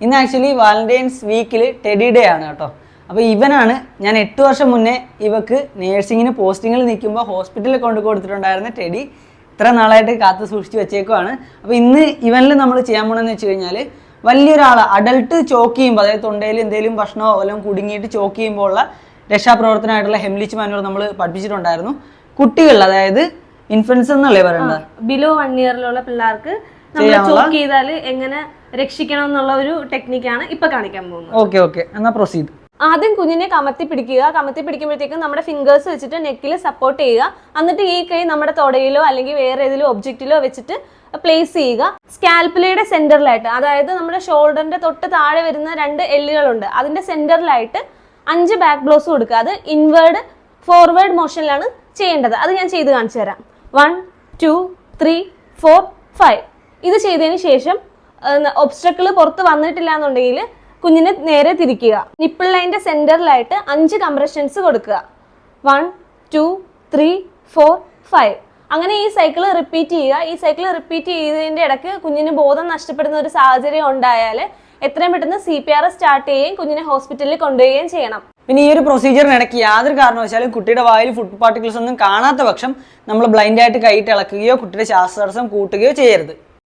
ഇന്ന് actually Valentine's വീക്കിൽ teddy day ആണ് കേട്ടോ. അപ്പോൾ ഇവനാണ് ഞാൻ 8 വർഷം മുന്നേ ഇവക്ക് നേഴ്സിങ്ങിന് പോസ്റ്റിങ്ങിൽ നിൽക്കുമ്പോൾ ഹോസ്പിറ്റലിൽ കൊടുത്തിട്ടുണ്ടായിരുന്ന ടെഡി. ഇത്ര നാളായിട്ട് കാത്തു സൂക്ഷിച്ച് വെച്ചേക്കുവാണ്. അപ്പോൾ ഇന്ന് ഇവനിൽ നമ്മൾ ചെയ്യാൻ പോകണമെന്ന് വെച്ച് കഴിഞ്ഞാൽ വലിയൊരാൾ അഡൾട്ട് ചോക്ക് ചെയ്യുമ്പോൾ, അതായത് തൊണ്ടയിൽ എന്തെങ്കിലും ഭക്ഷണമോ വല്ലതും കുടുങ്ങിയിട്ട് ചോക്ക് ചെയ്യുമ്പോൾ ഉള്ള രക്ഷാപ്രവർത്തനമായിട്ടുള്ള ഹെംലിച്ച് മാനുവൽ നമ്മൾ പഠിപ്പിച്ചിട്ടുണ്ടായിരുന്നു. കുട്ടികൾ, അതായത് ഇൻഫൻസ് എന്നല്ലേ പറയുന്നത്, ബിലോ 1 ഇയറിലുള്ള പിള്ളേർക്ക് നമ്മൾ ചോക്ക് ചെയ്താൽ എങ്ങനെ രക്ഷിക്കണം എന്നുള്ള ഒരു ടെക്നിക്കാണ് ഇപ്പൊ കാണിക്കാൻ പോകുന്നത്. ഓക്കെ എന്നാ പ്രൊസീഡ്. ആദ്യം കുഞ്ഞിനെ കമത്തി പിടിക്കുമ്പോഴത്തേക്കും നമ്മുടെ ഫിംഗേഴ്സ് വെച്ചിട്ട് നെക്കിൽ സപ്പോർട്ട് ചെയ്യുക. എന്നിട്ട് ഈ കൈ നമ്മുടെ തൊടയിലോ അല്ലെങ്കിൽ വേറെ ഏതെങ്കിലും ഒബ്ജക്റ്റിലോ വെച്ചിട്ട് പ്ലേസ് ചെയ്യുക. സ്കാൽപ്പിലയുടെ സെന്ററിലായിട്ട്, അതായത് നമ്മുടെ ഷോൾഡറിന്റെ തൊട്ട് താഴെ വരുന്ന 2 എല്ലുകളുണ്ട്, അതിന്റെ സെന്ററിലായിട്ട് 5 ബാക്ക് ബ്ലോസ് കൊടുക്കുക. അത് ഇൻവേർഡ് ഫോർവേഡ് മോഷനിലാണ് ചെയ്യേണ്ടത്. അത് ഞാൻ ചെയ്ത് കാണിച്ചു തരാം. 1 2 3 4 5. ഇത് ചെയ്തതിന് ശേഷം ഒബ്സ്ട്രക്കിൾ പുറത്ത് വന്നിട്ടില്ല എന്നുണ്ടെങ്കിൽ കുഞ്ഞിനെ നേരെ തിരിക്കുക. നിപ്പിൾ ലൈൻ്റെ സെന്ററിലായിട്ട് 5 കംപ്രഷൻസ് കൊടുക്കുക. 1 2 3 4 5. അങ്ങനെ ഈ സൈക്കിൾ റിപ്പീറ്റ് ചെയ്യുക. ഈ സൈക്കിൾ റിപ്പീറ്റ് ചെയ്തതിൻ്റെ ഇടയ്ക്ക് കുഞ്ഞിന് ബോധം നഷ്ടപ്പെടുന്ന ഒരു സാഹചര്യം ഉണ്ടായാൽ എത്രയും പെട്ടെന്ന് CPR സ്റ്റാർട്ട് ചെയ്യുകയും കുഞ്ഞിനെ ഹോസ്പിറ്റലിൽ കൊണ്ടുപോവുകയും ചെയ്യണം. പിന്നെ ഈ ഒരു പ്രൊസീജിയറിനിടയ്ക്ക് യാതൊരു കാരണവശാലും കുട്ടിയുടെ വായിൽ ഫുഡ് പാർട്ടിക്കിൾസ് ഒന്നും കാണാത്ത പക്ഷം നമ്മൾ ബ്ലൈൻഡായിട്ട് കൈയിട്ട് ഇളക്കുകയോ കുട്ടിയുടെ ശ്വാസതടസ്സം കൂട്ടുകയോ ചെയ്യരുത്.